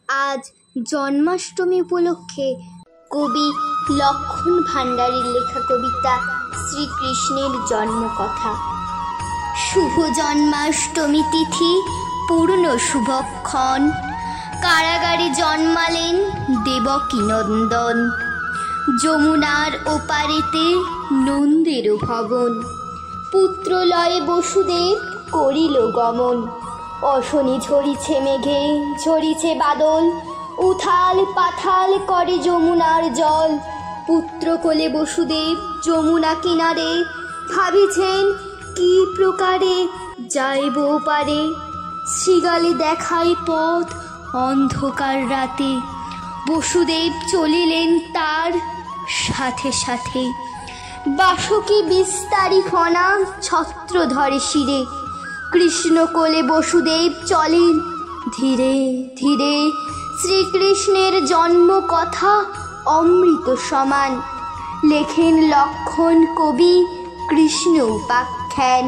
আজ জন্মাষ্টমী উপলক্ষে কবি লক্ষণ ভাণ্ডারীর লেখা কবিতা শ্রীকৃষ্ণের জন্মকথা। শুভ জন্মাষ্টমী তিথি পূর্ণ শুভক্ষণ, কারাগারে জন্মালেন দেবকী নন্দন। যমুনার ওপারেতে নন্দের ভবন, পুত্রলয়ে বসুদেব করিল গমন। অশনি ঝরিছে মেঘে ঝরিছে বাদল, উথাল পাথাল করে যমুনার জল। পুত্র কোলে বসুদেব যমুনা কিনারে, ভাবিছেন কি প্রকারে যাইব পারে। শৃগালে দেখায় পথ অন্ধকার রাতে, বসুদেব চলিলেন তার সাথে সাথে। বাসকি বিস্তারি ফনা ছত্র ধরে শিরে, কৃষ্ণ কোলে বসুদেব চলেন ধীরে ধীরে। শ্রীকৃষ্ণের জন্ম কথা অমৃত সমান, লেখেন লক্ষণ কবি কৃষ্ণ উপাখ্যান।